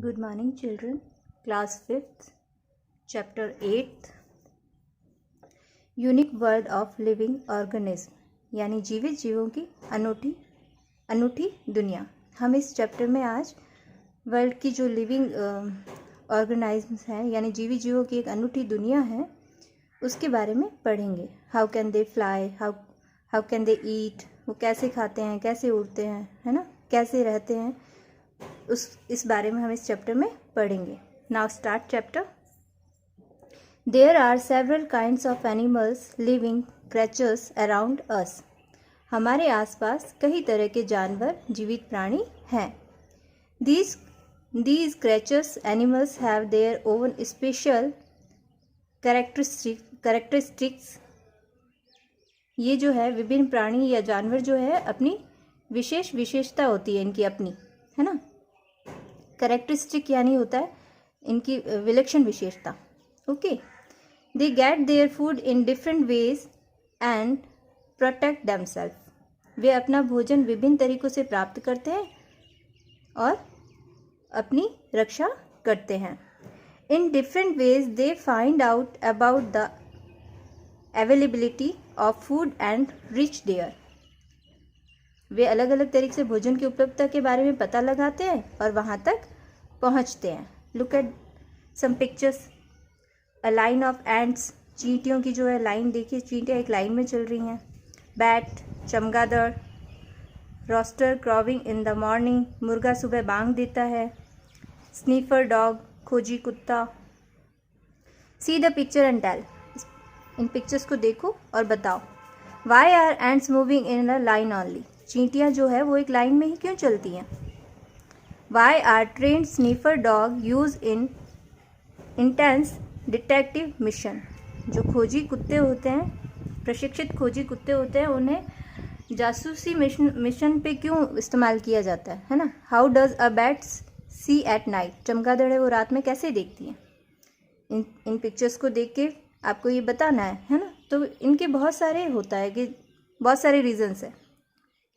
Good morning, children. Class 5th, Chapter 8th, Unique World of Living Organism, यानी जीवित जीवों की अनूठी दुनिया। हम इस चैप्टर में आज वर्ल्ड की जो लिविंग ऑर्गेनिज्म्स हैं यानी जीवित जीवों की एक अनूठी दुनिया है उसके बारे में पढ़ेंगे। How can they fly, how can they eat, वो कैसे खाते हैं, कैसे उड़ते हैं, है ना, कैसे रहते हैं, इस बारे में हम इस चैप्टर में पढ़ेंगे। Now start chapter. There are several kinds of animals living creatures around us. हमारे आसपास कई तरह के जानवर जीवित प्राणी हैं। These creatures animals have their own special characteristics। ये जो है विभिन्न प्राणी या जानवर जो है अपनी विशेषता होती है इनकी अपनी, है ना। कैरेक्टरिस्टिक यानी होता है इनकी विलक्षण विशेषता। Okay, they get their food in different ways and protect themselves. वे अपना भोजन विभिन्न तरीकों से प्राप्त करते हैं और अपनी रक्षा करते हैं। In different ways they find out about the availability of food and reach there. वे अलग अलग तरीके से भोजन की उपलब्धता के बारे में पता लगाते हैं और वहाँ तक पहुँचते हैं। Look at some pictures. A line of ants, चींटियों की जो है लाइन देखिए, चींटियाँ एक लाइन में चल रही हैं। बैट, चमगादड़। Rooster crowing in the morning, मुर्गा सुबह बांग देता है। स्नीफर डॉग, खोजी कुत्ता। See the picture and tell. इन पिक्चर्स को देखो और बताओ। Why are ants moving in a line only. चींटियाँ जो है वो एक लाइन में ही क्यों चलती हैं। Why are trained sniffer dog use in intense detective mission. जो खोजी कुत्ते होते हैं, प्रशिक्षित खोजी कुत्ते होते हैं, उन्हें जासूसी मिशन पे क्यों इस्तेमाल किया जाता है ना। How does a bat see at night. चमगादड़ है वो रात में कैसे देखती हैं। इन पिक्चर्स को देख के आपको ये बताना है ना। तो इनके बहुत सारे होता है कि बहुत सारे रीजंस है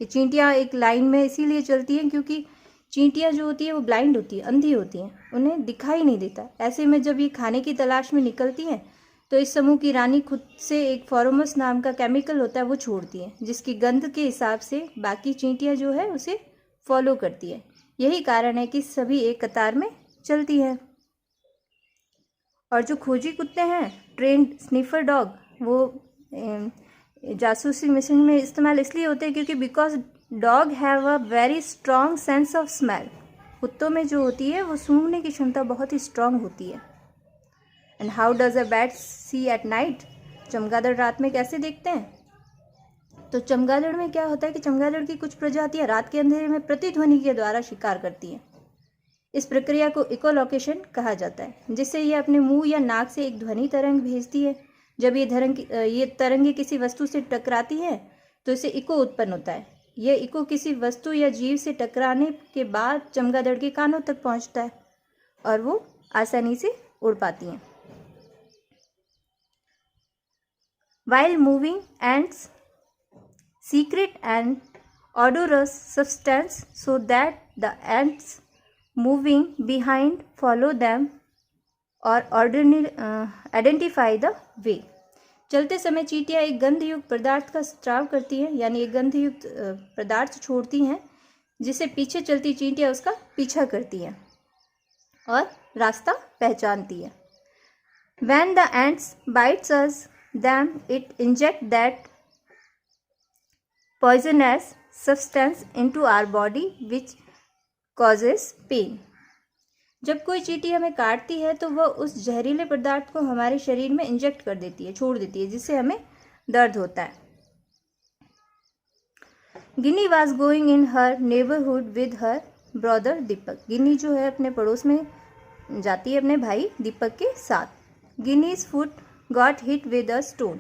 कि चींटियाँ एक लाइन में इसीलिए चलती हैं क्योंकि चींटियाँ जो होती है वो ब्लाइंड होती है, अंधी होती हैं, उन्हें दिखाई नहीं देता। ऐसे में जब ये खाने की तलाश में निकलती हैं तो इस समूह की रानी खुद से एक फेरोमोन नाम का केमिकल होता है वो छोड़ती है, जिसकी गंध के हिसाब से बाकी चींटियाँ जो है उसे फॉलो करती है। यही कारण है कि सभी एक कतार में चलती हैं। और जो खोजी कुत्ते हैं, ट्रेंड स्निफर डॉग, वो जासूसी मिशन में इस्तेमाल इसलिए होते हैं क्योंकि because dog have a very strong sense of smell. कुत्तों में जो होती है वो सूंघने की क्षमता बहुत ही स्ट्रॉन्ग होती है। And how does a bat see at night. चमगादड़ रात में कैसे देखते हैं। तो चमगादड़ में क्या होता है कि चमगादड़ की कुछ प्रजातियां रात के अंधेरे में प्रतिध्वनि के द्वारा शिकार करती हैं। इस प्रक्रिया को इकोलोकेशन कहा जाता है, जिससे ये अपने मुंह या नाक से एक ध्वनि तरंग भेजती है। जब ये तरंगे किसी वस्तु से टकराती है तो इससे इको उत्पन्न होता है। यह इको किसी वस्तु या जीव से टकराने के बाद चमगादड़ के कानों तक पहुंचता है और वो आसानी से उड़ पाती हैं। While moving, ants secrete an odorous substance so that the ants moving behind follow them और आइडेंटिफाई द वे। चलते समय चींटियाँ एक गंधयुक्त पदार्थ का स्राव करती हैं, यानी एक गंधयुक्त पदार्थ छोड़ती हैं जिसे पीछे चलती चींटियाँ उसका पीछा करती हैं और रास्ता पहचानती है। When the ants bites us, them it inject that poisonous substance into our body which causes pain। जब कोई चींटी हमें काटती है तो वह उस जहरीले पदार्थ को हमारे शरीर में इंजेक्ट कर देती है, छोड़ देती है, जिससे हमें दर्द होता है। Ginny was going in her neighbourhood with her brother Deepak. Ginny जो है अपने पड़ोस में जाती है अपने भाई दीपक के साथ। Ginny's foot got hit with a stone.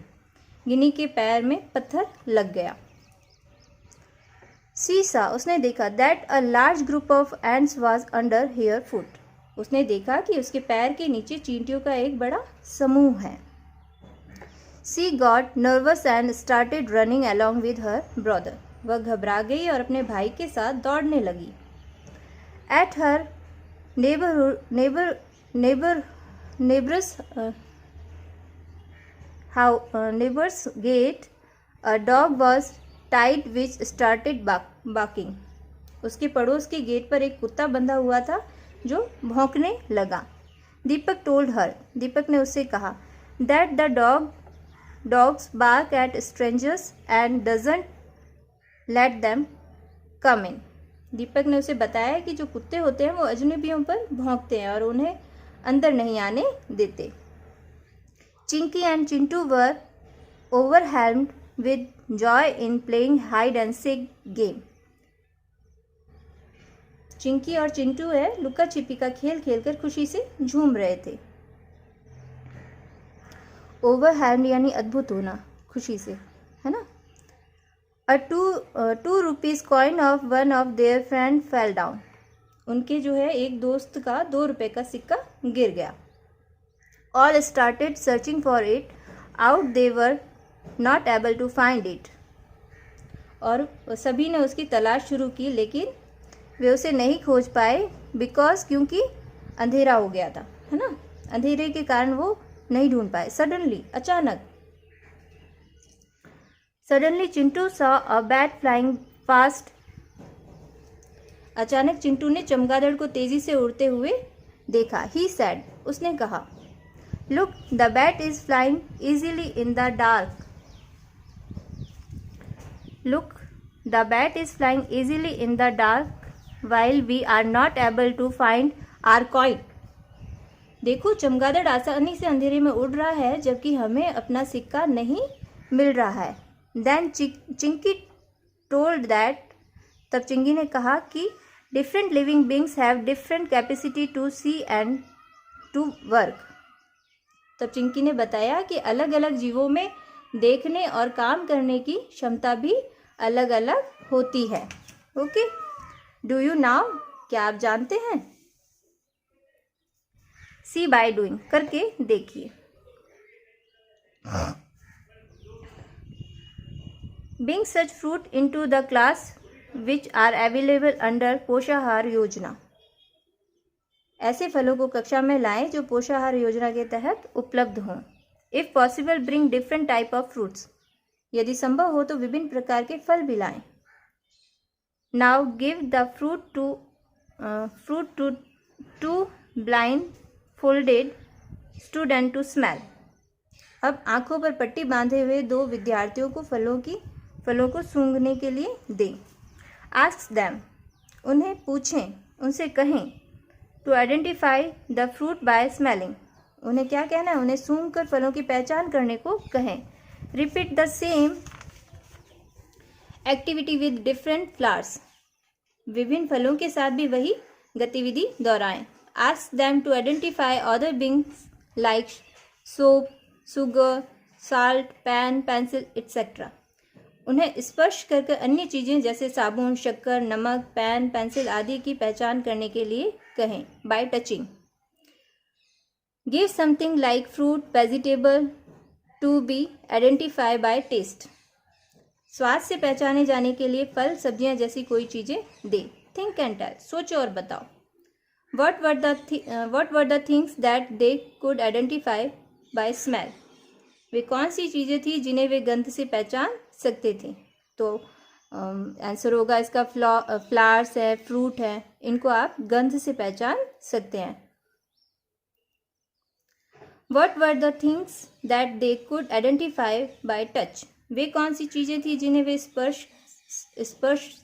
Ginny के पैर में पत्थर लग गया। सीसा, उसने देखा that a large group of ants was under her foot. उसने देखा कि उसके पैर के नीचे चींटियों का एक बड़ा समूह है। She got nervous and started running along with her brother. वह घबरा गई और अपने भाई के साथ दौड़ने लगी। At her neighbor's neighbor's gate a dog was tied which started barking. उसके पड़ोस के गेट पर एक कुत्ता बंधा हुआ था जो भौंकने लगा. दीपक told her, दीपक ने उससे कहा, that the dogs bark at strangers and doesn't let them come in. दीपक ने उसे बताया कि जो कुत्ते होते हैं वो अजनबियों पर भौंकते हैं और उन्हें अंदर नहीं आने देते. Chinki and Chintu were overwhelmed with joy in playing hide and seek game. Chinki और चिंटू है लुका छिपी का खेल खेलकर खुशी से झूम रहे थे. ओवरहेल्ड यानी अद्भुत होना, खुशी से, है ना. A two rupees coin of one of their friend fell down. उनके जो है एक दोस्त का 2 रुपए का सिक्का गिर गया. All started searching for it. Out they were not able to find it. और सभी ने उसकी तलाश शुरू की लेकिन वे उसे नहीं खोज पाए बिकॉज क्योंकि अंधेरा हो गया था, है ना. अंधेरे के कारण वो नहीं ढूंढ पाए. सडनली अचानक. Suddenly Chintu saw a bat flying fast. अचानक चिंटू ने चमगादड़ को तेजी से उड़ते हुए देखा. ही सैड, उसने कहा, look the bat is flying easily in the dark. Look, the bat is flying easily in the dark while we are not able to find our coin. देखो चमगादड़ आसानी से अंधेरे में उड़ रहा है जबकि हमें अपना सिक्का नहीं मिल रहा है. Then चिंकी told that, तब चिंकी ने कहा कि different living beings have different capacity to see and to work. तब चिंकी ने बताया कि अलग अलग जीवों में देखने और काम करने की क्षमता भी अलग अलग होती है. ओके, डू यू नाउ, क्या आप जानते हैं. सी बाय डूइंग, करके देखिए. Bring such fruit into the class which are available under पोषाहार योजना. ऐसे फलों को कक्षा में लाएं जो पोषाहार योजना के तहत उपलब्ध हों. If possible bring different type of fruits. यदि संभव हो तो विभिन्न प्रकार के फल भी लाएं. Now give the fruit to two blindfolded student to smell. अब आंखों पर पट्टी बांधे हुए 2 विद्यार्थियों को फलों को सूंघने के लिए दें. आस्क देम, उन्हें पूछें, उनसे कहें, to identify the fruit by smelling. उन्हें क्या कहना है, उन्हें सूंघ कर फलों की पहचान करने को कहें. Repeat the same activity with different flowers. विभिन्न फलों के साथ भी वही गतिविधि दोहराएं. Ask them to identify other things like soap, sugar, salt, pen, pencil etcetera. उन्हें स्पर्श करके अन्य चीज़ें जैसे साबुन, शक्कर, नमक, पेन, पेंसिल आदि की पहचान करने के लिए कहें. By touching. Give something like fruit, vegetable to be identify by taste. स्वाद से पहचाने जाने के लिए फल, सब्जियां जैसी कोई चीज़ें दे. थिंक एंड टेल, सोचो और बताओ. What were the things that they could identify by smell? वे कौन सी चीज़ें थी जिन्हें वे गंध से पहचान सकते थे. तो आंसर होगा इसका फ्लावर्स है, फ्रूट है, इनको आप गंध से पहचान सकते हैं. What were the things that they could identify by touch? वे कौन सी चीज़ें थी जिन्हें वे स्पर्श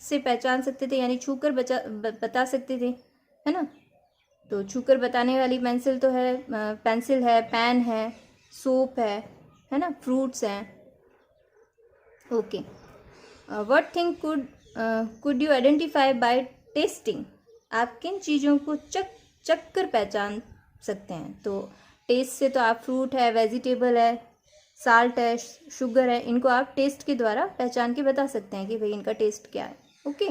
से पहचान सकते थे, यानी छूकर बता सकते थे, है ना. तो छूकर बताने वाली पेंसिल तो है, पेंसिल है, पेन है, सोप है ना, फ्रूट्स हैं. Okay. What thing could you identify bye testing? आप किन चीज़ों को चख कर पहचान सकते हैं. तो टेस्ट से तो आप फ्रूट है, वेजिटेबल है, साल्ट है, शुगर है, इनको आप टेस्ट के द्वारा पहचान के बता सकते हैं कि भाई इनका टेस्ट क्या है. Okay.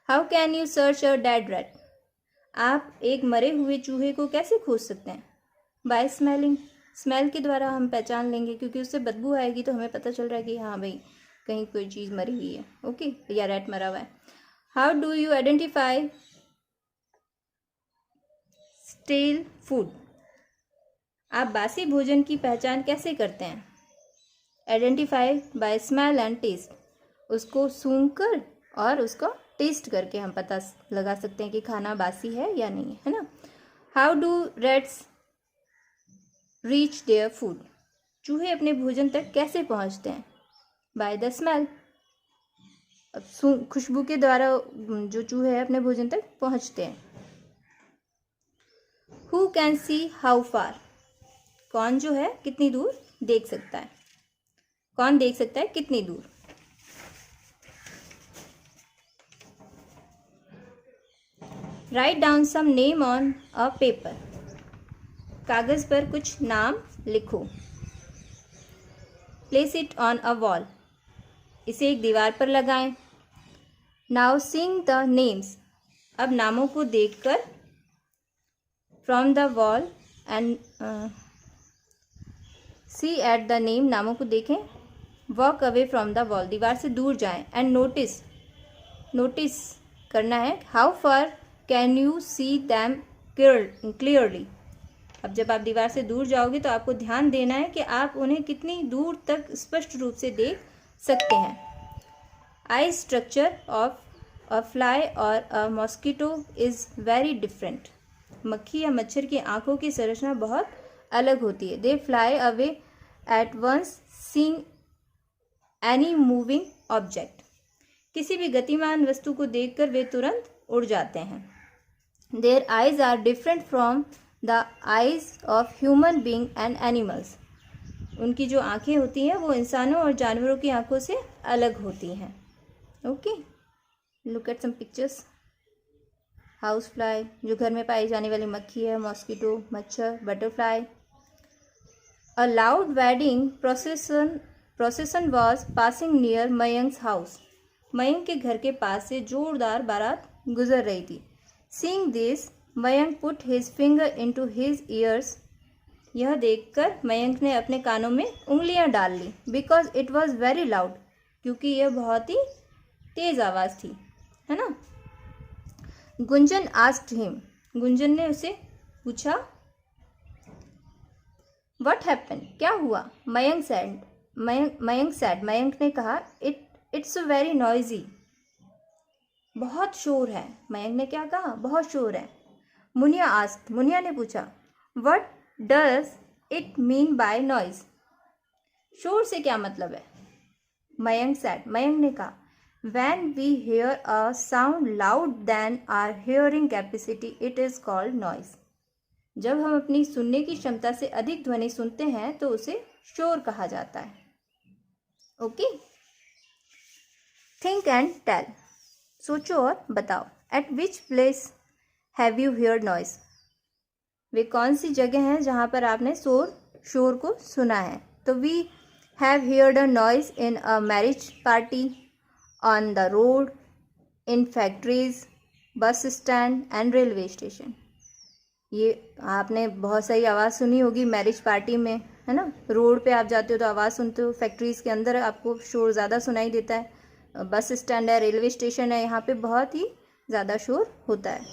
How can you search a dead rat? आप एक मरे हुए चूहे को कैसे खोज सकते हैं? Bye smelling. स्मेल के द्वारा हम पहचान लेंगे, क्योंकि उससे बदबू आएगी तो हमें पता चल रहा है कि हाँ भाई कहीं कोई चीज़ मरी हुई है. ओके, या रैट मरा हुआ है. How do you identify stale food. आप बासी भोजन की पहचान कैसे करते हैं? Identify by smell and taste. उसको सूंघकर और उसको टेस्ट करके हम पता लगा सकते हैं कि खाना बासी है या नहीं, है ना। How do rats reach their food. चूहे अपने भोजन तक कैसे पहुंचते हैं? By the smell. अब खुशबू के द्वारा जो चूहे हैं अपने भोजन तक पहुंचते हैं। Who can see how far. कौन जो है कितनी दूर देख सकता है? कौन देख सकता है कितनी दूर? Write down some name on a paper. कागज पर कुछ नाम लिखो। Place it on a wall. इसे एक दीवार पर लगाएं। Now sing the names. अब नामों को देखकर from the wall and see at the name. नामों को देखें। Walk away from the wall. दीवार से दूर जाएं। एंड नोटिस करना है how far can you see them clearly. अब जब आप दीवार से दूर जाओगे तो आपको ध्यान देना है कि आप उन्हें कितनी दूर तक स्पष्ट रूप से देख सकते हैं। आई स्ट्रक्चर ऑफ अ फ्लाई और a mosquito is very different. मक्खी या मच्छर की आंखों की संरचना बहुत अलग होती है। They fly away at once seeing any moving object. किसी भी गतिमान वस्तु को देखकर वे तुरंत उड़ जाते हैं। Their eyes are different from the eyes of human being and animals. उनकी जो आंखें होती हैं वो इंसानों और जानवरों की आंखों से अलग होती हैं। Okay, look at some pictures. House fly जो घर में पाई जाने वाली मक्खी है, मॉस्किटो मच्छर, butterfly. A loud wedding procession was passing near Mayank's house. Mayank के घर के पास से जोरदार बारात गुजर रही थी। Seeing this Mayank put his finger into his ears. यह देखकर मयंक ने अपने कानों में उंगलियां डाल ली। Because it was very loud. क्योंकि यह बहुत ही तेज आवाज़ थी, है ना। Gunjan asked him. गुंजन ने उसे पूछा व्हाट हैपन। क्या हुआ? मयंक सैड। मयंक ने कहा इट्स वेरी नॉइजी। बहुत शोर है। मयंक ने क्या कहा? बहुत शोर है। मुनिया आस्क्ड। मुनिया ने पूछा what does it mean by noise. शोर से क्या मतलब है? मयंक सैड। मयंक ने कहा when we hear a sound loud than our hearing capacity it is called noise। जब हम अपनी सुनने की क्षमता से अधिक ध्वनि सुनते हैं तो उसे शोर कहा जाता है। Okay, think and tell. सोचो और बताओ। At which place have you heard noise. वे कौन सी जगह हैं जहाँ पर आपने शोर को सुना है? तो we have heard a noise in a marriage party, on the road, in factories, bus stand and railway station। ये आपने बहुत सही आवाज़ सुनी होगी मैरिज पार्टी में, है ना। रोड पे आप जाते हो तो आवाज़ सुनते हो। फैक्ट्रीज़ के अंदर आपको शोर ज़्यादा सुनाई देता है। बस स्टैंड है, रेलवे स्टेशन है, यहाँ पे बहुत ही ज़्यादा शोर होता है।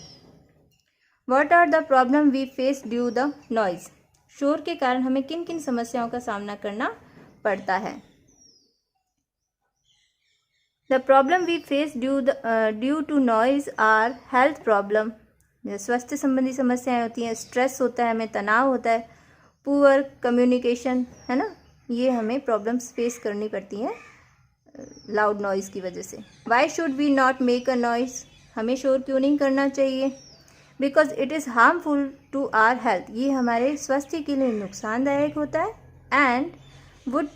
What are the problem we face due the noise। शोर के कारण हमें किन किन समस्याओं का सामना करना पड़ता है? The problem we face due to noise are health problem। स्वास्थ्य संबंधी समस्याएं होती हैं। स्ट्रेस होता है, हमें तनाव होता है। पुअर कम्युनिकेशन, है ना। ये हमें प्रॉब्लम्स फेस करनी पड़ती हैं लाउड नॉइज़ की वजह से। Why should we not make a noise. हमें शोर क्यों नहीं करना चाहिए? Because it is harmful to our health. ये हमारे स्वास्थ्य के लिए नुकसानदायक होता है। And would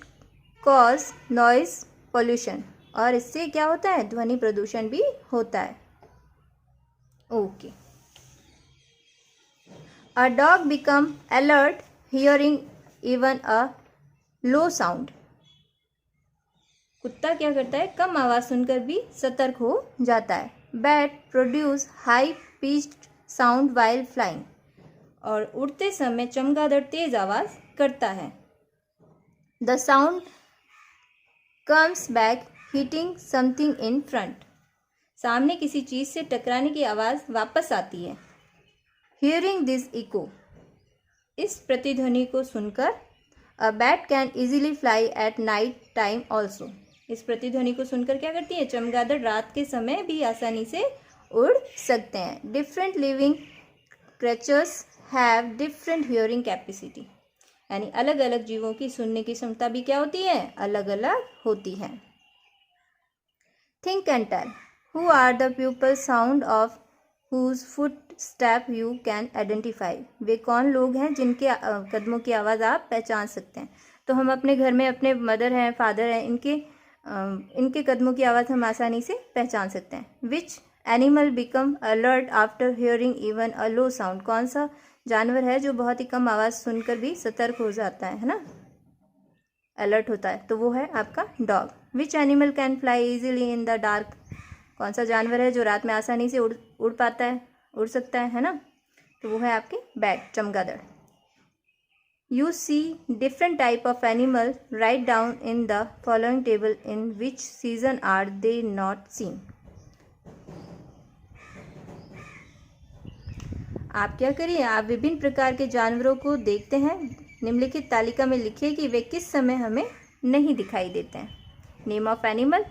cause noise pollution. और इससे क्या होता है? ध्वनि प्रदूषण भी होता है। Okay. A dog become alert hearing even a low sound. कुत्ता क्या करता है? कम आवाज़ सुनकर भी सतर्क हो जाता है। Bat produce high pitched sound while flying. और उड़ते समय चमगादड़ तेज आवाज़ करता है। The sound comes back hitting something in front. सामने किसी चीज़ से टकराने की आवाज़ वापस आती है। हियरिंग दिस इको, इस प्रतिध्वनि को सुनकर, a bat can easily fly at night time also, इस प्रतिध्वनि को सुनकर क्या करती है, चमगादड़ रात के समय भी आसानी से उड़ सकते हैं। Different living creatures have different hearing capacity, यानी अलग अलग जीवों की सुनने की क्षमता भी क्या होती है, अलग अलग होती है। Think and tell, who are the people sound of whose foot step you can identify, वे कौन लोग हैं जिनके कदमों की आवाज़ आप पहचान सकते हैं। तो हम अपने घर में अपने मदर हैं, फादर हैं, इनके कदमों की आवाज़ हम आसानी से पहचान सकते हैं। Which animal become alert after hearing even a low sound, कौन सा जानवर है जो बहुत ही कम आवाज़ सुनकर भी सतर्क हो जाता है ना, अलर्ट होता है, तो वो है आपका dog. Which animal can fly easily in the dark, कौन सा जानवर है जो रात में आसानी से उड़ पाता है, उड़ सकता है ना, तो वो है आपकी बैट, चमगादड़। You see different type of animal, write down in the following table in which season are they not seen, आप क्या करिए, आप विभिन्न प्रकार के जानवरों को देखते हैं, निम्नलिखित तालिका में लिखिए कि वे किस समय हमें नहीं दिखाई देते हैं। Name of animal,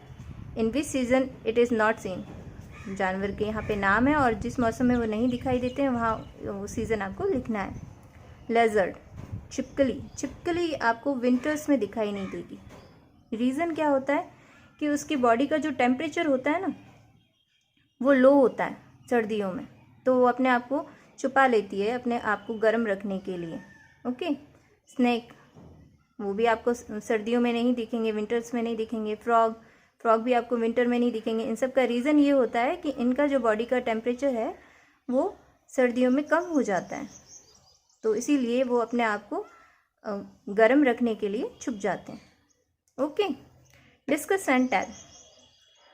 in which season it is not seen, जानवर के यहाँ पे नाम है और जिस मौसम में वो नहीं दिखाई देते हैं वहाँ वो सीज़न आपको लिखना है। लेजर्ड, छिपकली, छिपकली आपको विंटर्स में दिखाई नहीं देगी। रीज़न क्या होता है कि उसकी बॉडी का जो टेम्परेचर होता है ना वो लो होता है सर्दियों में, तो वो अपने आप को छुपा लेती है अपने आप को गर्म रखने के लिए। ओके। स्नेक, वो भी आपको सर्दियों में नहीं दिखेंगे, विंटर्स में नहीं दिखेंगे। फ्रॉग भी आपको विंटर में नहीं दिखेंगे। इन सब का रीज़न ये होता है कि इनका जो बॉडी का टेम्परेचर है वो सर्दियों में कम हो जाता है, तो इसीलिए वो अपने आप को गर्म रखने के लिए छुप जाते हैं। Okay. Discuss and tell,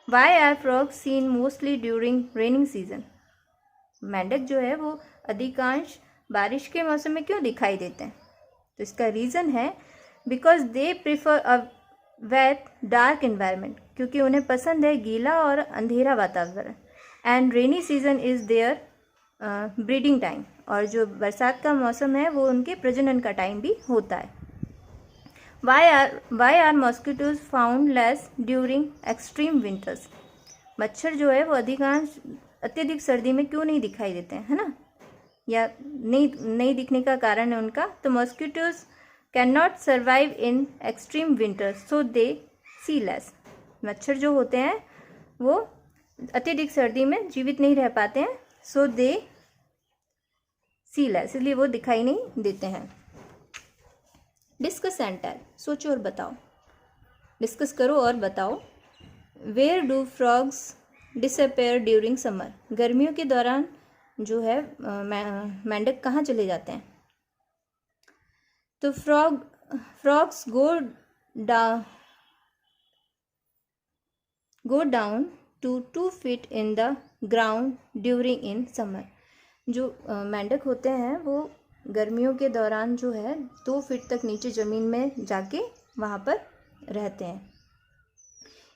why are frogs seen mostly during raining season, मेंढक जो है वो अधिकांश बारिश के मौसम में क्यों दिखाई देते हैं, तो इसका रीज़न है because they prefer a wet dark environment, क्योंकि उन्हें पसंद है गीला और अंधेरा वातावरण। And rainy season is their breeding time, और जो बरसात का मौसम है वो उनके प्रजनन का टाइम भी होता है। Why are mosquitoes found less during extreme winters, मच्छर जो है वो अत्यधिक सर्दी में क्यों नहीं दिखाई देते हैं, है ना, या नहीं दिखने का कारण है उनका, तो mosquitoes can not survive in extreme winter so they see less, मच्छर जो होते हैं वो अत्यधिक सर्दी में जीवित नहीं रह पाते हैं, सो दे सी लेस, इसलिए वो दिखाई नहीं देते हैं। डिस्कस एंड टेल, सोचो और बताओ, डिस्कस करो और बताओ। Where do frogs disappear during summer, गर्मियों के दौरान जो है मेंढक कहाँ चले जाते हैं, तो frogs go down to 2 feet in the ground during in summer, जो मेंढक होते हैं वो गर्मियों के दौरान जो है 2 feet तक नीचे ज़मीन में जाके वहाँ पर रहते हैं।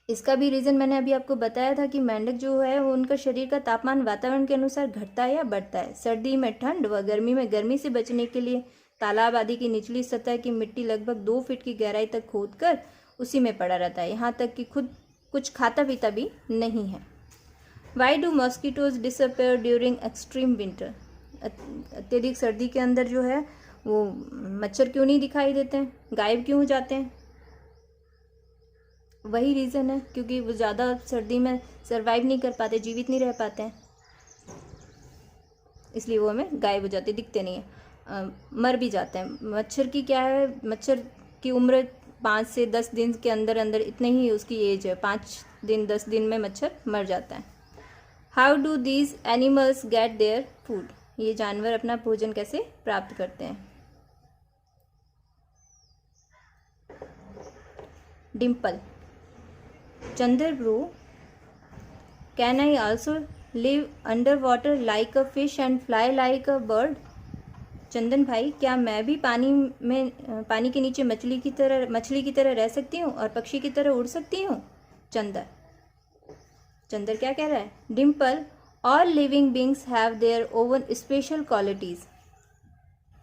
इसका भी रीज़न मैंने अभी आपको बताया था कि मेंढक जो है वो उनका शरीर का तापमान वातावरण के अनुसार घटता है या बढ़ता है। सर्दी में ठंड व गर्मी में गर्मी से बचने के लिए तालाब आदि की निचली सतह की मिट्टी लगभग 2 feet की गहराई तक खोदकर उसी में पड़ा रहता है, यहाँ तक कि खुद कुछ खाता पीता भी नहीं है। Why do mosquitoes disappear during extreme winter, अत्यधिक सर्दी के अंदर जो है वो मच्छर क्यों नहीं दिखाई देते हैं, गायब क्यों हो जाते हैं, वही रीज़न है क्योंकि वो ज़्यादा सर्दी में सर्वाइव नहीं कर पाते, जीवित नहीं रह पाते हैं, इसलिए वो हमें गायब हो जाते, दिखते नहीं हैं, मर भी जाते हैं। मच्छर की क्या है, मच्छर की उम्र 5 से 10 दिन के अंदर अंदर इतने ही उसकी एज है, 5 दिन 10 दिन में मच्छर मर जाता है। How do these animals get their food, ये जानवर अपना भोजन कैसे प्राप्त करते हैं। Dimple, Chander bro, can I also live under water like a fish and fly like a bird, Chandan भाई क्या मैं भी पानी के नीचे मछली की तरह रह सकती हूँ और पक्षी की तरह उड़ सकती हूँ। चंदर क्या कह रहा है, Dimple all living beings have their oven special qualities.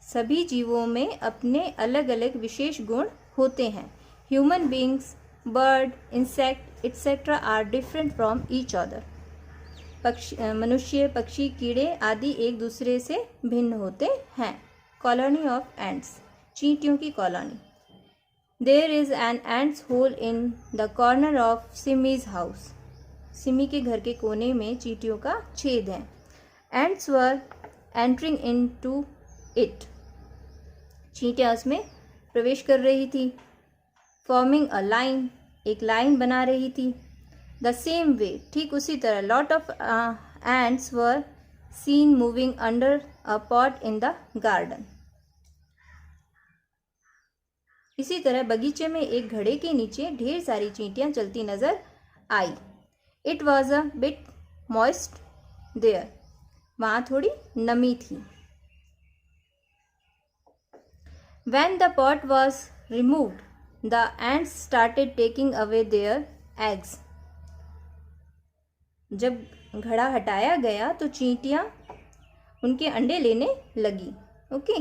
सभी जीवों में अपने अलग अलग विशेष गुण होते हैं। Human beings, bird, insect etcetera are different from each other. मनुष्य, पक्षी, कीड़े आदि एक दूसरे से भिन्न होते हैं। कॉलोनी ऑफ एंट्स, चींटियों की colony. There is an ants hole in the corner of Simi's house. Simi के घर के कोने में चींटियों का छेद है। Ants were entering into it इट। चींटियाँ उसमें प्रवेश कर रही थी। फॉर्मिंग अ लाइन, एक लाइन बना रही थी। द सेम वे, ठीक उसी तरह, lot of ants were seen moving under a pot in the garden. इसी तरह बगीचे में एक घड़े के नीचे ढेर सारी चींटियां चलती नजर आई। It was a bit moist there, वहां थोड़ी नमी थी। When the pot was removed, the ants started taking away their eggs. जब घड़ा हटाया गया तो चींटियां उनके अंडे लेने लगी। ओके।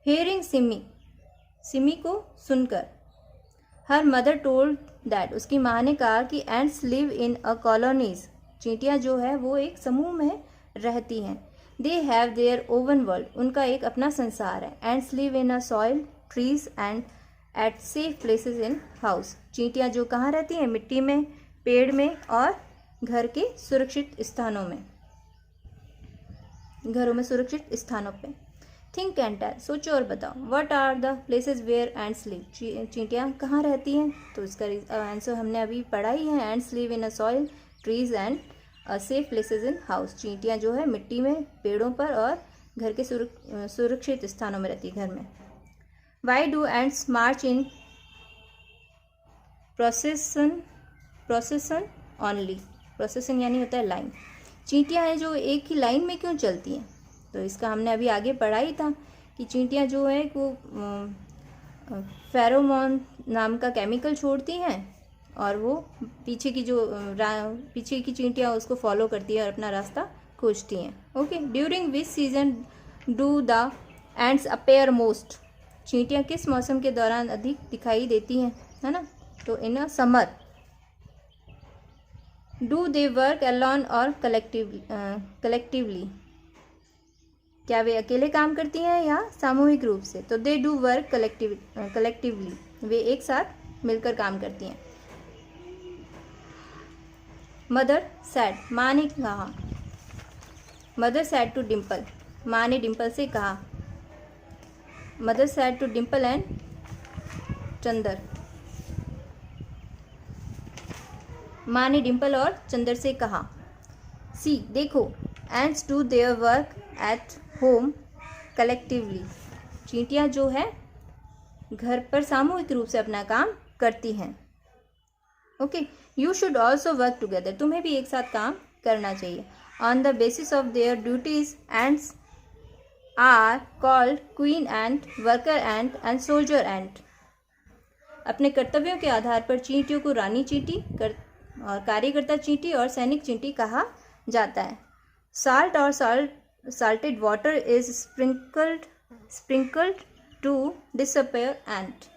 हेयरिंग सिमी, सिमी को सुनकर, हर मदर टोल्ड दैट, उसकी माँ ने कहा कि ants live in a colonies, चींटियां जो है वो एक समूह में रहती हैं। They have their own world, उनका एक अपना संसार है। Ants live in a soil, trees and at safe places in house, चींटियां जो कहाँ रहती हैं? मिट्टी में, पेड़ में और घर के सुरक्षित स्थानों में, घरों में सुरक्षित स्थानों पे। थिंक एंड टेल, सोचो और बताओ। What are the places where ants live, चींटियां कहाँ रहती हैं? तो इसका आंसर हमने अभी पढ़ा ही है। Ants live in a soil, trees and safe places in house, चींटियां जो है मिट्टी में, पेड़ों पर और घर के सुरक्षित स्थानों में रहती है, घर में। Why do ends March in प्रोसेसन only, प्रोसेसन यानी होता है लाइन। चींटियां हैं जो एक ही लाइन में क्यों चलती हैं? तो इसका हमने अभी आगे पढ़ा ही था कि चींटियां जो है वो फेरोमोन नाम का केमिकल छोड़ती हैं और वो पीछे की चींटियां उसको फॉलो करती हैं और अपना रास्ता खोजती हैं। Okay. During which season do the ends appear most, चींटियां किस मौसम के दौरान अधिक दिखाई देती हैं, है ना? तो in a summer. Do they work alone और कलेक्टिवली, क्या वे अकेले काम करती हैं या सामूहिक रूप से? तो दे डू वर्क कलेक्टिवली, वे एक साथ मिलकर काम करती हैं। मदर सैड, माँ ने कहा। मदर सैड टू डिम्पल, माँ ने डिम्पल से कहा। Mother said to Dimple and Chandar, माँ ने डिम्पल और चंदर से कहा। सी, देखो, ants do their work at home collectively, चींटियां जो है घर पर सामूहिक रूप से अपना काम करती हैं। Okay. You should also work together, तुम्हें भी एक साथ काम करना चाहिए। On the basis of their duties ants are called queen ant, worker ant and soldier ant, अपने कर्तव्यों के आधार पर चींटियों को रानी चींटी और कार्यकर्ता चींटी और सैनिक चींटी कहा जाता है। साल्ट और salted water is sprinkled to disappear ant,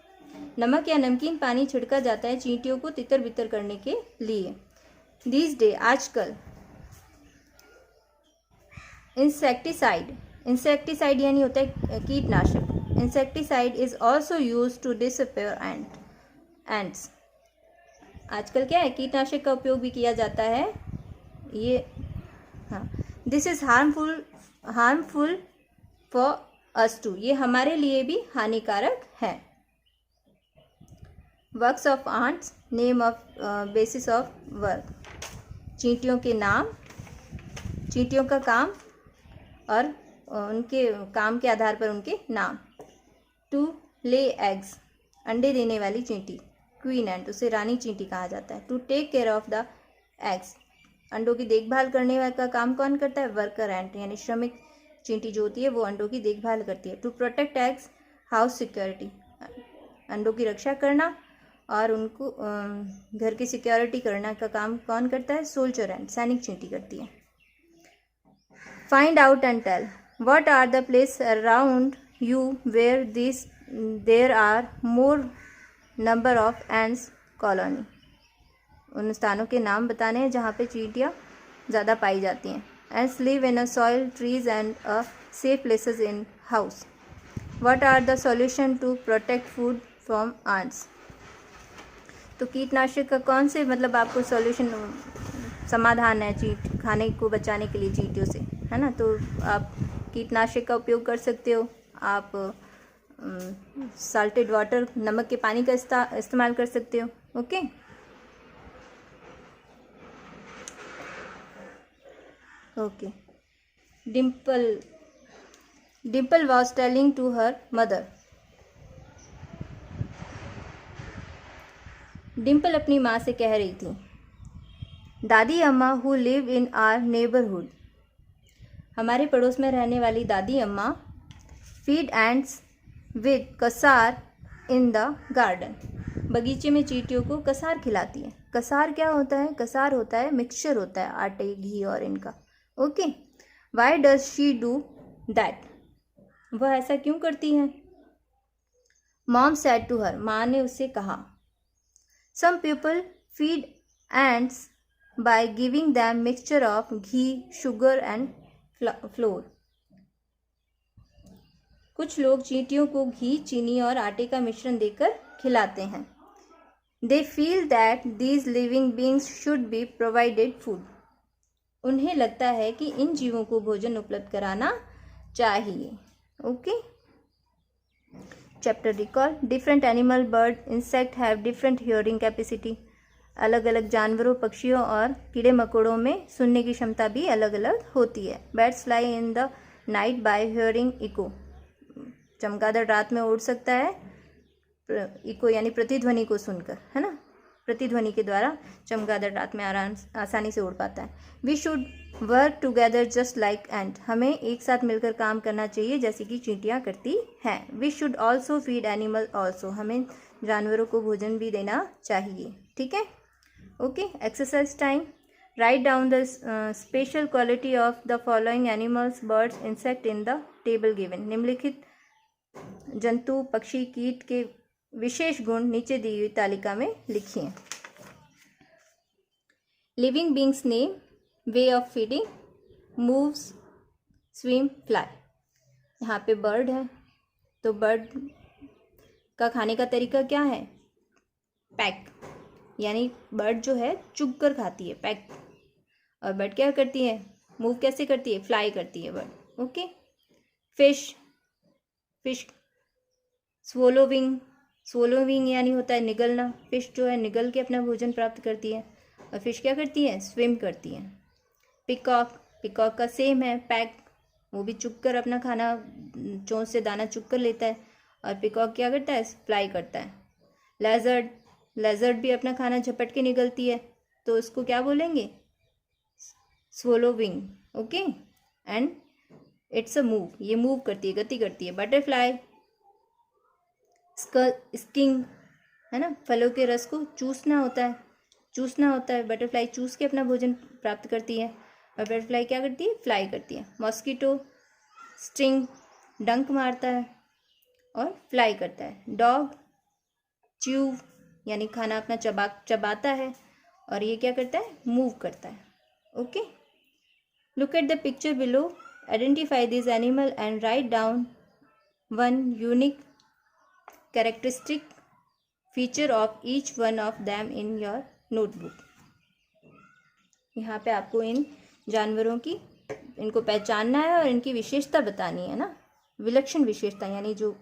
नमक या नमकीन पानी छिड़का जाता है चींटियों को तितर बितर करने के लिए। These days, आजकल। इंसेक्टिसाइड यानी होता है कीटनाशक। Insecticide is also use to disappear ants, आजकल क्या है, कीटनाशक का उपयोग भी किया जाता है। ये हाँ, this is harmful for us too, ये हमारे लिए भी हानिकारक है। Works of ants, name of basis of work, चींटियों के नाम, चींटियों का काम और उनके काम के आधार पर उनके नाम। टू ले एग्स, अंडे देने वाली चींटी। क्वीन एंट, उसे रानी चींटी कहा जाता है। To take care of the eggs, अंडों की देखभाल करने का काम कौन करता है? वर्कर एंट, यानी श्रमिक चींटी जो होती है वो अंडों की देखभाल करती है। To protect eggs, house security, अंडों की रक्षा करना और उनको घर की सिक्योरिटी करना का काम कौन करता है? सोल्जर एंट, सैनिक चींटी करती है। Find out and tell. What are the places around you where there are more number of ants colony? उन स्थानों के नाम बताने हैं जहाँ पे चींटियाँ ज़्यादा पाई जाती हैं. Ants live in a soil, trees and a safe places in house. What are the solution to protect food from ants? तो कीटनाशक का कौन से मतलब आपको सॉल्यूशन समाधान है चींट खाने को बचाने के लिए चींटियों से, है ना. तो आप कीटनाशक का उपयोग कर सकते हो. आप साल्टेड वाटर, नमक के पानी का इस्तेमाल कर सकते हो. Okay. Okay. Dimple was telling to her mother. Dimple अपनी माँ से कह रही थी, दादी अम्मा who live in our neighbourhood, हमारे पड़ोस में रहने वाली दादी अम्मा, फीड एंड्स विद कसार इन द गार्डन, बगीचे में चींटियों को कसार खिलाती है. कसार क्या होता है? कसार होता है मिक्सचर होता है आटे, घी और इनका. Okay. Why does she do that, वह ऐसा क्यों करती है? मॉम सेड टू हर, माँ ने उससे कहा, some people feed ants by giving them mixture of ghee, sugar and flour. कुछ लोग चींटियों को घी, चीनी और आटे का मिश्रण देकर खिलाते हैं. They feel that these living beings should be provided food. उन्हें लगता है कि इन जीवों को भोजन उपलब्ध कराना चाहिए. Okay. Chapter recall. Different animal, bird, insect have different hearing capacity. अलग अलग जानवरों, पक्षियों और कीड़े मकोड़ों में सुनने की क्षमता भी अलग अलग होती है. Birds fly in the night by hearing echo. चमगादड़ रात में उड़ सकता है इको यानी प्रतिध्वनि को सुनकर, है ना. प्रतिध्वनि के द्वारा चमगादड़ रात में आसानी से उड़ पाता है. We should work together just like ant, हमें एक साथ मिलकर काम करना चाहिए जैसे कि चींटियाँ करती हैं. We should also feed animal also, हमें जानवरों को भोजन भी देना चाहिए. ठीक है. Okay. Exercise time. Write down the special quality of the following animals, birds, insect in the table given. निम्नलिखित जंतु, पक्षी, कीट के विशेष गुण नीचे दी हुई तालिका में लिखिए. Living beings name, way of feeding, moves, swim, fly. यहाँ पे बर्ड है तो बर्ड का खाने का तरीका क्या है? पैक, यानी बर्ड जो है चुग कर खाती है, पैक. और बर्ड क्या करती है? मूव कैसे करती है? फ्लाई करती है बर्ड. ओके. फिश स्वोलोविंग यानी होता है निगलना. फिश जो है निगल के अपना भोजन प्राप्त करती है. और फिश क्या करती है? स्विम करती है. पिकॉक का सेम है, पैक, वो भी चुग कर अपना खाना, चोंच से दाना चुग कर लेता है. और पिकॉक क्या करता है? फ्लाई करता है. लेजर्ड भी अपना खाना झपट के निगलती है, तो उसको क्या बोलेंगे? Swallowing. Okay. And it's a move, ये मूव करती है, गति करती है. बटरफ्लाई स्किंग, है ना, फलों के रस को चूसना होता है. बटरफ्लाई चूस के अपना भोजन प्राप्त करती है. और बटरफ्लाई क्या करती है? फ्लाई करती है. मॉस्किटो स्टिंग, डंक मारता है और फ्लाई करता है. डॉग च्यू यानी खाना अपना चबाता है. और ये क्या करता है? मूव करता है. Okay. Look at the picture below, identify this animal and write down one unique characteristic feature of each one of them in your notebook. यहाँ पे आपको इन जानवरों की, इनको पहचानना है और इनकी विशेषता बतानी है ना, विलक्षण विशेषता यानी जो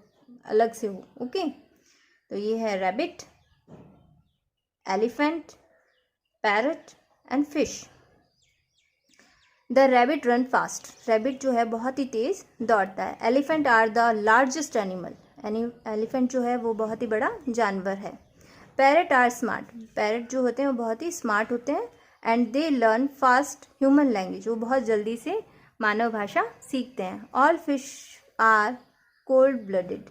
अलग से हो. ओके. तो ये है rabbit, elephant, parrot and fish. The rabbit run fast, rabbit जो है बहुत ही तेज दौड़ता है. Elephant are the largest animal, elephant जो है वो बहुत ही बड़ा जानवर है. पैरट आर स्मार्ट, पैरट जो होते हैं वो बहुत ही स्मार्ट होते हैं. And they learn fast human language, वो बहुत जल्दी से मानव भाषा सीखते हैं. All fish are cold blooded,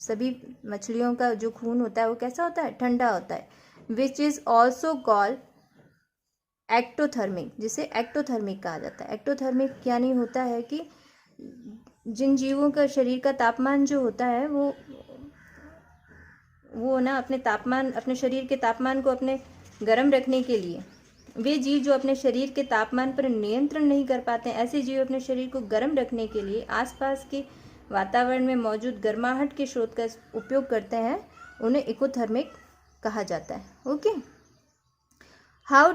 सभी मछलियों का जो खून होता है वो कैसा होता है? ठंडा होता है. Which is also called ectothermic, जिसे एक्टोथर्मिक कहा जाता है। एक्टोथर्मिक यानी होता है कि जिन जीवों का शरीर का तापमान जो होता है वो ना अपने शरीर के तापमान को अपने गर्म रखने के लिए, वे जीव जो अपने शरीर के तापमान पर नियंत्रण नहीं कर पाते हैं, ऐसे जीव अपने शरीर को गर्म रखने के लिए आसपास के वातावरण में मौजूद गर्माहट के स्रोत का उपयोग करते हैं, उन्हें इकोथर्मिक कहा जाता है। Okay, how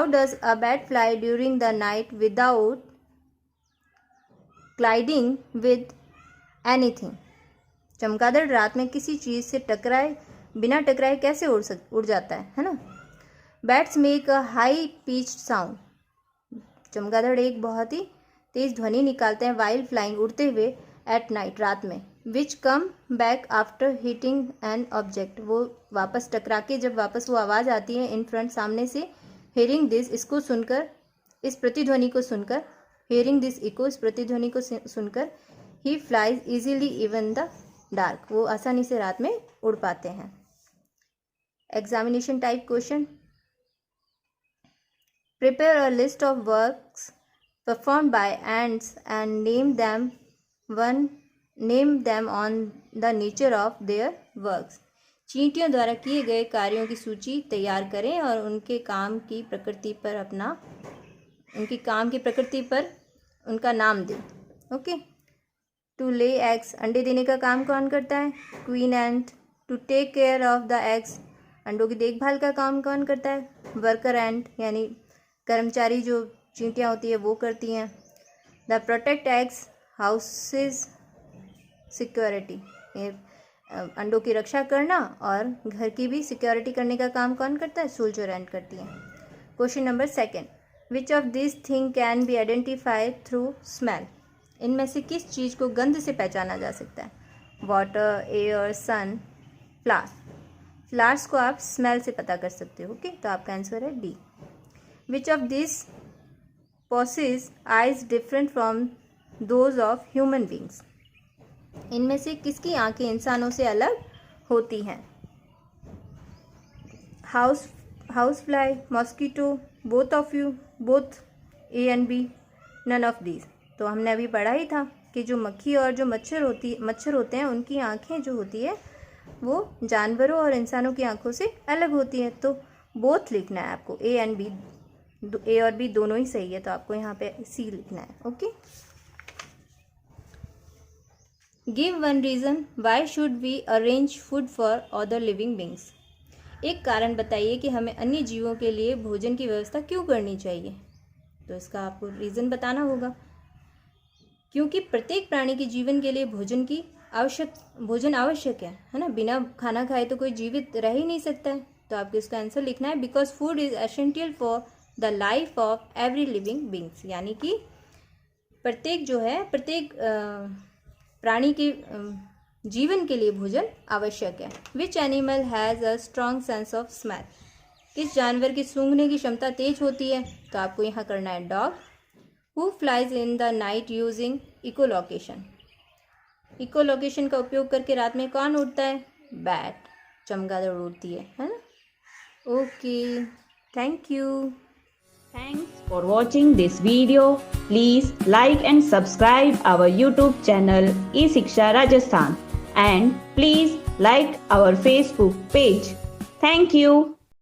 does a bat fly during the night without cladding with anything? चमगादड़ रात में किसी चीज से बिना टकराए कैसे उड़ जाता है ना। Bats make a high pitched sound, चमगादड़ एक बहुत ही तेज ध्वनि निकालते हैं वाइल फ्लाइंग, उड़ते हुए, एट नाइट, रात में, which come back after hitting an object, वो वापस टकरा के जब वापस वो आवाज़ आती है इन फ्रंट, सामने से, हेयरिंग दिस, इसको सुनकर, इस प्रतिध्वनि को सुनकर, हेयरिंग दिस इको, इस प्रतिध्वनि को सुनकर, he flies easily even the dark, वो आसानी से रात में उड़ पाते हैं। Examination type question, prepare a list of works performed by ants and name them on the nature of their works, चींटियों द्वारा किए गए कार्यों की सूची तैयार करें और उनके काम की प्रकृति पर उनका नाम दें। ओके, टू ले एग्स, अंडे देने का काम कौन करता है? Queen ant. To take care of the eggs, अंडों की देखभाल का काम कौन करता है? वर्कर एंट, यानी कर्मचारी जो चींटियाँ होती है वो करती हैं। The protect eggs houses security, अंडों की रक्षा करना और घर की भी सिक्योरिटी करने का काम कौन करता है? सोल्जर एंट करती है। Question number 2, which of this thing can be identified through smell, इनमें से किस चीज़ को गंध से पहचाना जा सकता है? वाटर, एयर, सन, फ्लावर, फ्लावर्स को आप स्मेल से पता कर सकते हो। ओके, तो आपका आंसर है D. Which of this possess eyes different from those of human beings, इनमें से किसकी आंखें इंसानों से अलग होती हैं? House fly, mosquito, both of you, both A and B, none of these. तो हमने अभी पढ़ा ही था कि जो मक्खी और जो मच्छर होते हैं उनकी आंखें जो होती है वो जानवरों और इंसानों की आंखों से अलग होती है। तो बोथ लिखना है आपको, ए एंड बी, ए और बी दोनों ही सही है, तो आपको यहाँ पे सी लिखना है। Okay, give one reason why should we arrange food for other living beings, एक कारण बताइए कि हमें अन्य जीवों के लिए भोजन की व्यवस्था क्यों करनी चाहिए। तो इसका आपको रीज़न बताना होगा। क्योंकि प्रत्येक प्राणी के जीवन के लिए भोजन आवश्यक है ना। बिना खाना खाए तो कोई जीवित रह ही नहीं सकता है। तो आपको इसका आंसर लिखना है, because food is essential for the life of every living beings, यानी कि प्रत्येक प्राणी के जीवन के लिए भोजन आवश्यक है। Which animal has a strong sense of smell, किस जानवर की सूंघने की क्षमता तेज होती है? तो आपको यहाँ करना है dog. Who flies in the night using echolocation, echolocation का उपयोग करके रात में कौन उड़ता है? बैट, चमगादड़ उड़ती है ना। Okay, thank you. Thanks for watching this video. Please like and subscribe our YouTube channel eShiksha Rajasthan, and please like our Facebook page. Thank you.